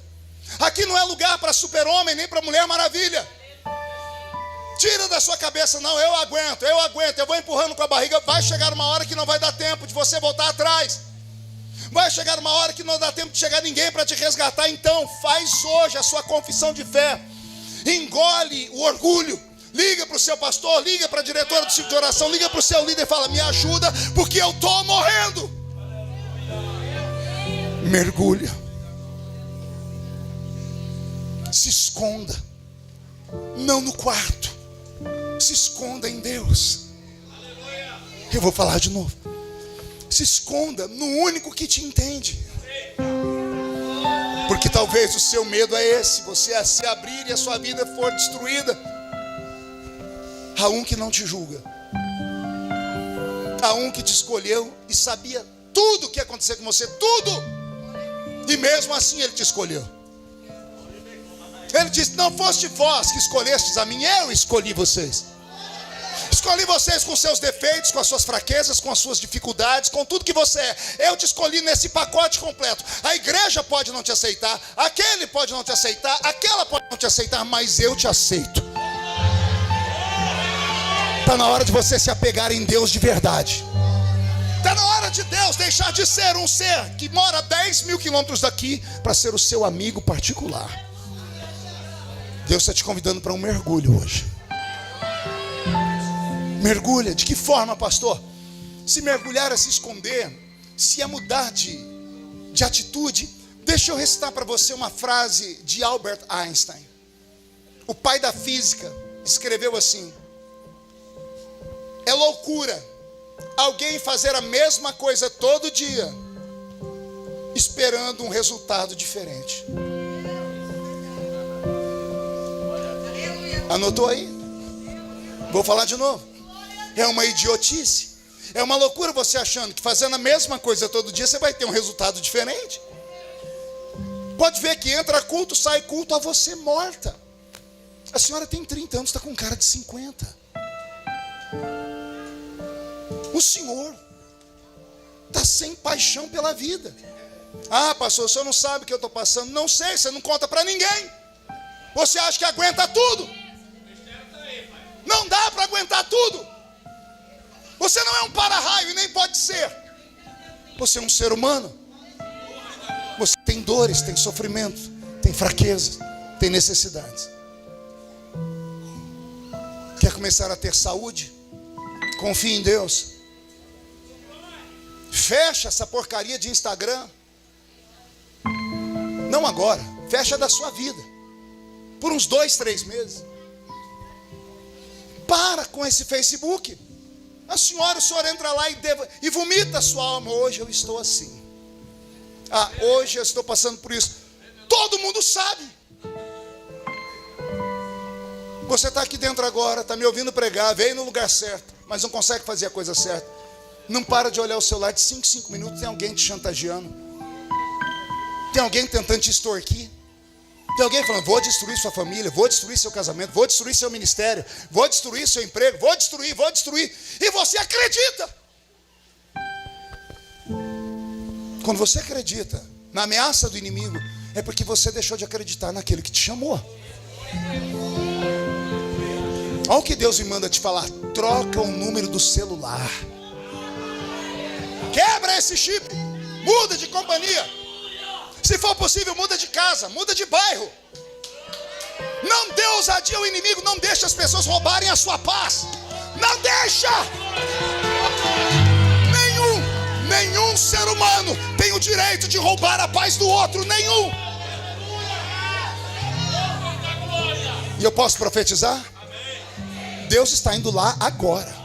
Aqui não é lugar para super-homem, nem para mulher maravilha. Tira da sua cabeça, não, eu aguento, eu vou empurrando com a barriga. Vai chegar uma hora que não vai dar tempo de você voltar atrás. Vai chegar uma hora que não dá tempo de chegar ninguém para te resgatar. Então, faz hoje a sua confissão de fé. Engole o orgulho. Liga para o seu pastor, liga para a diretora do ciclo de oração, liga para o seu líder e fala: me ajuda, porque eu estou morrendo. Mergulha. Se esconda. Não no quarto. Se esconda em Deus. Eu vou falar de novo. Se esconda no único que te entende. Porque talvez o seu medo é esse: você se abrir e a sua vida for destruída. Há um que não te julga. Há um que te escolheu e sabia tudo o que ia acontecer com você. Tudo. E mesmo assim ele te escolheu. Ele disse: não foste vós que escolhestes a mim, eu escolhi vocês. Escolhi vocês com seus defeitos, com as suas fraquezas, com as suas dificuldades, com tudo que você é. Eu te escolhi nesse pacote completo. A igreja pode não te aceitar, aquele pode não te aceitar, aquela pode não te aceitar, mas eu te aceito. Está na hora de você se apegar em Deus de verdade. Está na hora de Deus deixar de ser um ser que mora 10 mil quilômetros daqui para ser o seu amigo particular. Deus está te convidando para um mergulho hoje. Mergulha. De que forma, pastor? Se mergulhar é se esconder, se é mudar de atitude. Deixa eu recitar para você uma frase de Albert Einstein. O pai da física escreveu assim: é loucura alguém fazer a mesma coisa todo dia, esperando um resultado diferente. Anotou aí? Vou falar de novo. É uma idiotice. É uma loucura você achando que fazendo a mesma coisa todo dia você vai ter um resultado diferente. Pode ver que entra culto, sai culto, a você morta. A senhora tem 30 anos, está com cara de 50. O senhor está sem paixão pela vida. Ah, pastor, o senhor não sabe o que eu estou passando. Não sei, você não conta para ninguém. Você acha que aguenta tudo? Não dá para aguentar tudo. Você não é um para-raio e nem pode ser. Você é um ser humano. Você tem dores, tem sofrimento, tem fraquezas, tem necessidades. Quer começar a ter saúde? Confie em Deus. Fecha essa porcaria de Instagram. Não agora. Fecha da sua vida. Por uns 2, 3 meses. Para com esse Facebook. O senhor entra lá e vomita a sua alma. Hoje eu estou assim. Ah, hoje eu estou passando por isso. Todo mundo sabe. Você está aqui dentro agora, está me ouvindo pregar, veio no lugar certo, mas não consegue fazer a coisa certa. Não para de olhar o celular de 5 minutos, tem alguém te chantageando. Tem alguém tentando te extorquir. Tem alguém falando: vou destruir sua família, vou destruir seu casamento, vou destruir seu ministério, vou destruir seu emprego, vou destruir. E você acredita. Quando você acredita na ameaça do inimigo, é porque você deixou de acreditar naquele que te chamou. Olha o que Deus me manda te falar: troca o número do celular. Quebra esse chip. Muda de companhia. Se for possível, muda de casa, muda de bairro. Não dê ousadia ao inimigo. Não deixe as pessoas roubarem a sua paz. Não deixa. Nenhum ser humano tem o direito de roubar a paz do outro. Nenhum. E eu posso profetizar? Deus está indo lá agora.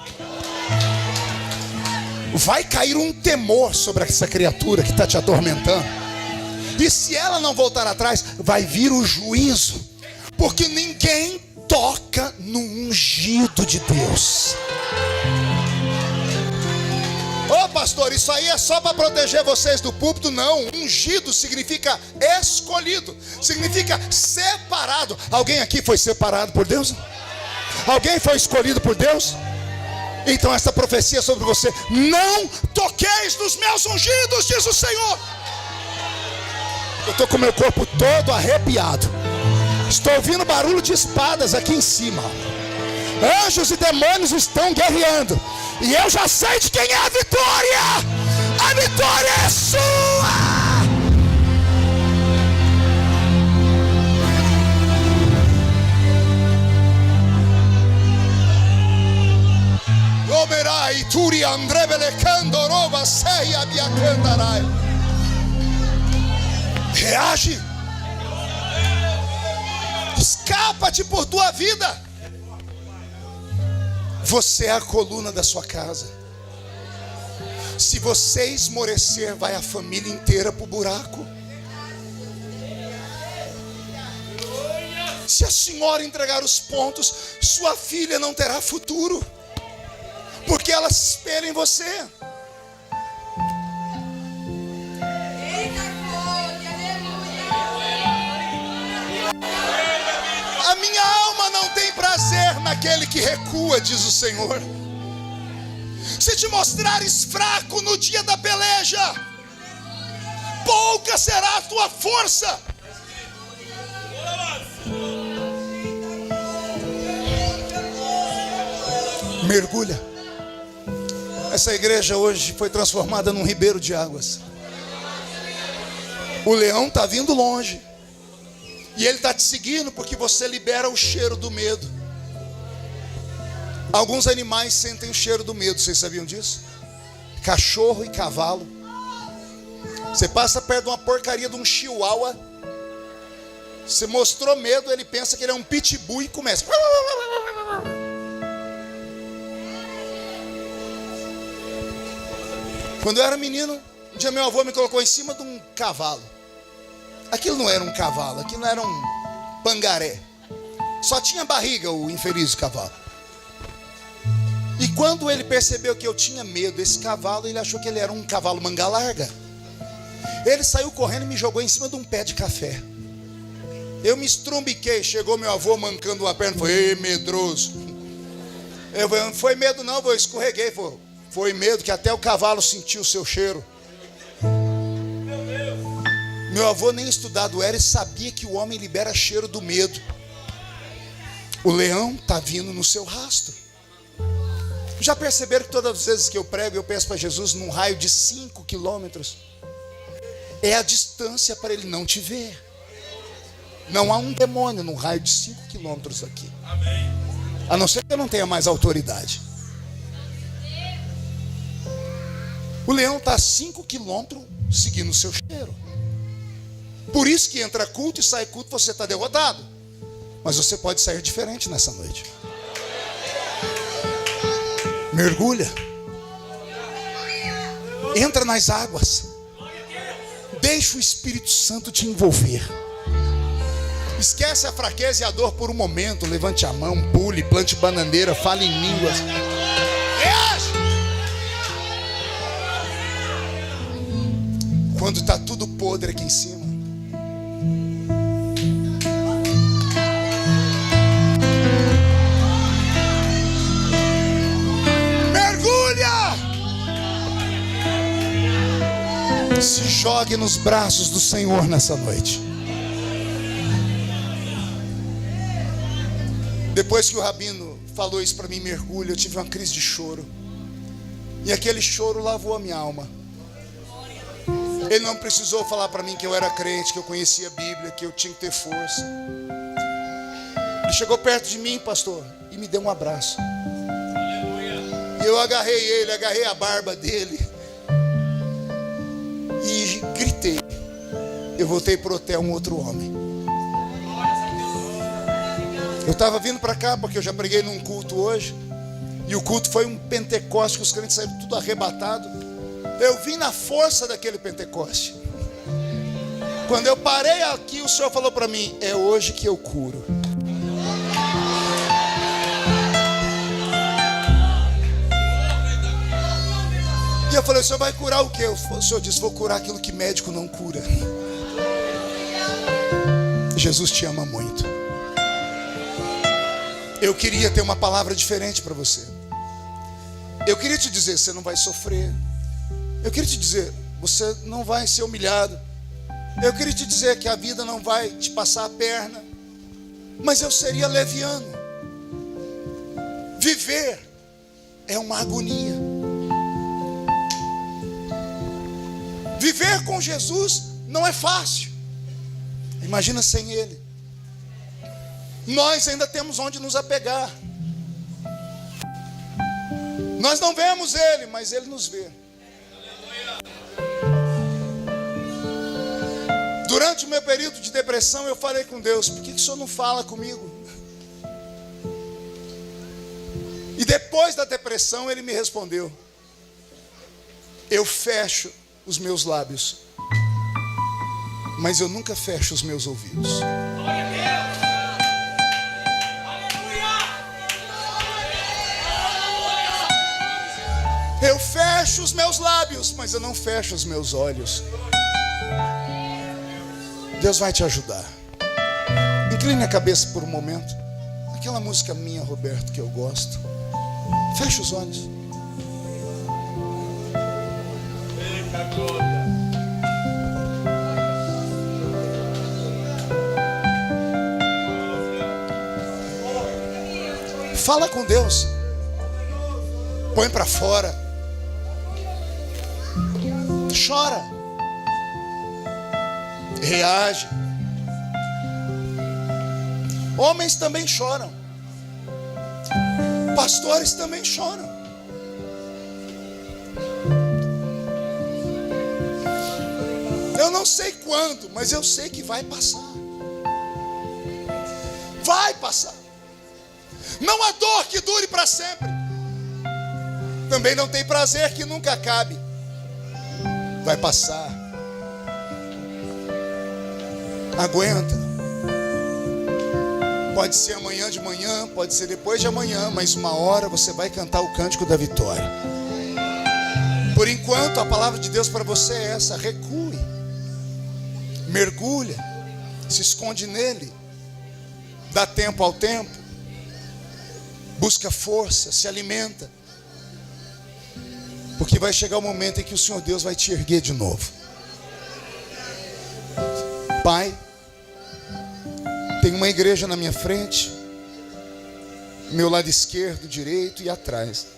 Vai cair um temor sobre essa criatura que está te atormentando. E se ela não voltar atrás, vai vir o juízo. Porque ninguém toca no ungido de Deus. Ô pastor, isso aí é só para proteger vocês do púlpito? Não, ungido significa escolhido, significa separado. Alguém aqui foi separado por Deus? Alguém foi escolhido por Deus? Então essa profecia é sobre você: não toqueis nos meus ungidos, diz o Senhor. Eu estou com meu corpo todo arrepiado. Estou ouvindo barulho de espadas aqui em cima. Anjos e demônios estão guerreando. E eu já sei de quem é a vitória. A vitória é sua. Omerai, Turi, Andrevele, Candorova, Seia, Biacandarai. Reage. Escapa-te por tua vida. Você é a coluna da sua casa. Se você esmorecer, vai a família inteira para o buraco. Se a senhora entregar os pontos, sua filha não terá futuro, porque ela se espelha em você. A minha alma não tem prazer naquele que recua, diz o Senhor. Se te mostrares fraco no dia da peleja, pouca será a tua força. Mergulha. Essa igreja hoje foi transformada num ribeiro de águas. O leão está vindo longe. E ele está te seguindo porque você libera o cheiro do medo. Alguns animais sentem o cheiro do medo, vocês sabiam disso? Cachorro e cavalo. Você passa perto de uma porcaria de um chihuahua, você mostrou medo, ele pensa que ele é um pitbull e começa. Quando eu era menino, um dia meu avô me colocou em cima de um cavalo. Aquilo não era um cavalo, aquilo não era um pangaré. Só tinha barriga o infeliz cavalo. E quando ele percebeu que eu tinha medo desse cavalo, ele achou que ele era um cavalo manga larga. Ele saiu correndo e me jogou em cima de um pé de café. Eu me estrumbiquei, chegou meu avô mancando uma perna, foi: ei, medroso. Eu falei: não foi medo não, eu escorreguei. Foi medo que até o cavalo sentiu o seu cheiro. Meu avô nem estudado era e sabia que o homem libera cheiro do medo. O leão está vindo no seu rastro. Já perceberam que todas as vezes que eu prego, eu peço para Jesus num raio de 5 quilômetros? É a distância para ele não te ver. Não há um demônio num raio de 5 quilômetros aqui. A não ser que eu não tenha mais autoridade. O leão está a 5 quilômetros seguindo o seu cheiro. Por isso que entra culto e sai culto, você está derrotado. Mas você pode sair diferente nessa noite. Mergulha. Entra nas águas. Deixa o Espírito Santo te envolver. Esquece a fraqueza e a dor por um momento. Levante a mão, pule, plante bananeira, fale em línguas. Reage. Quando está tudo podre aqui em cima, se jogue nos braços do Senhor nessa noite. Depois que o rabino falou isso para mim, mergulho, eu tive uma crise de choro. E aquele choro lavou a minha alma. Ele não precisou falar para mim que eu era crente, que eu conhecia a Bíblia, que eu tinha que ter força. Ele chegou perto de mim, pastor, e me deu um abraço. E eu agarrei ele, agarrei a barba dele e gritei. Eu voltei para o hotel, um outro homem. Eu estava vindo para cá porque eu já preguei num culto hoje. E o culto foi um Pentecoste que os crentes saíram tudo arrebatado. Eu vim na força daquele Pentecoste. Quando eu parei aqui, o Senhor falou para mim: é hoje que eu curo. E eu falei: o Senhor vai curar o quê? O Senhor disse: vou curar aquilo que médico não cura. Jesus te ama muito. Eu queria ter uma palavra diferente para você. Eu queria te dizer, você não vai sofrer. Eu queria te dizer, você não vai ser humilhado. Eu queria te dizer que a vida não vai te passar a perna. Mas eu seria leviano. Viver é uma agonia. Viver com Jesus não é fácil. Imagina sem Ele. Nós ainda temos onde nos apegar. Nós não vemos Ele, mas Ele nos vê. Durante o meu período de depressão, eu falei com Deus: por que o Senhor não fala comigo? E depois da depressão, Ele me respondeu: eu fecho os meus lábios, mas eu nunca fecho os meus ouvidos. Eu fecho os meus lábios, mas eu não fecho os meus olhos. Deus vai te ajudar. Incline a cabeça por um momento. Aquela música minha, Roberto, que eu gosto. Feche os olhos. Fala com Deus. Põe para fora. Chora. Reage. Homens também choram. Pastores também choram. Eu não sei quando, mas eu sei que vai passar. Vai passar. Não há dor que dure para sempre. Também não tem prazer que nunca acabe. Vai passar. Aguenta. Pode ser amanhã de manhã, pode ser depois de amanhã, mas uma hora você vai cantar o cântico da vitória. Por enquanto, a palavra de Deus para você é essa: recue, mergulha, se esconde nele, dá tempo ao tempo, busca força, se alimenta, porque vai chegar o momento em que o Senhor Deus vai te erguer de novo. Pai, tem uma igreja na minha frente, meu lado esquerdo, direito e atrás.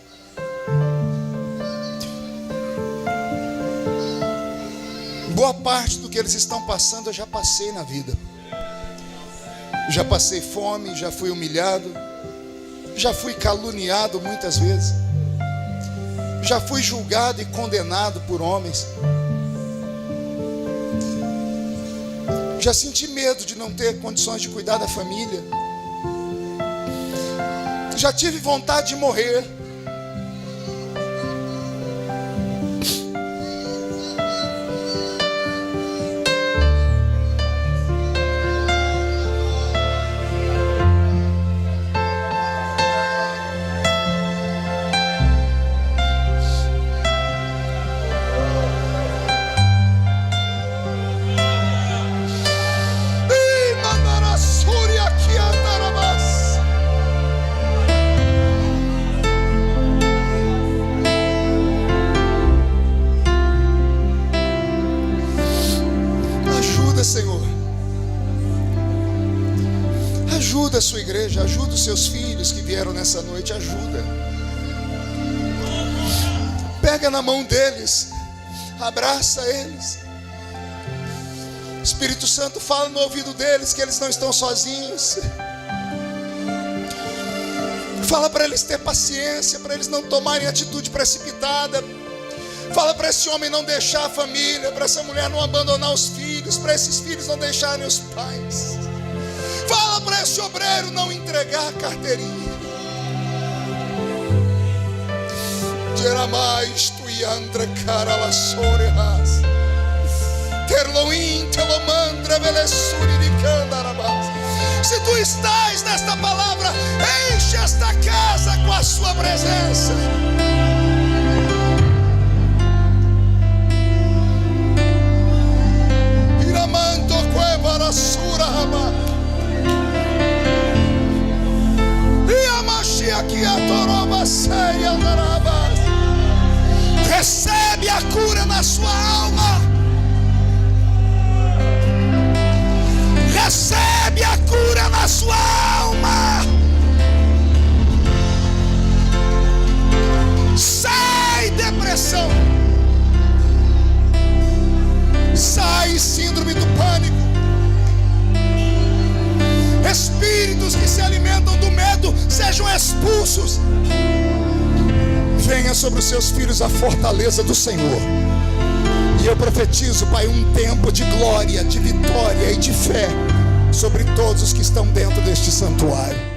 Boa parte do que eles estão passando eu já passei na vida. Já passei fome, já fui humilhado, já fui caluniado muitas vezes, já fui julgado e condenado por homens. Já senti medo de não ter condições de cuidar da família. Já tive vontade de morrer. Senhor, ajuda a sua igreja, ajuda os seus filhos que vieram nessa noite, ajuda. Pega na mão deles, abraça eles. Espírito Santo, fala no ouvido deles que eles não estão sozinhos. Fala para eles ter paciência, para eles não tomarem atitude precipitada. Fala para esse homem não deixar a família, para essa mulher não abandonar os filhos, para esses filhos não deixarem os pais. Fala para esse obreiro não entregar a carteirinha. Jeramais tu yandra cara la soreas. Terloim telomandra velessuri de candarabas. Se tu estás nesta palavra, enche esta casa com a sua presença. E a Mashiach a Toroba Seia Darabas. Recebe a cura na sua alma. Recebe a cura na sua alma. Sai depressão. Sai síndrome do pânico. Espíritos que se alimentam do medo sejam expulsos. Venha sobre os seus filhos a fortaleza do Senhor. E eu profetizo, Pai, um tempo de glória, de vitória e de fé sobre todos os que estão dentro deste santuário.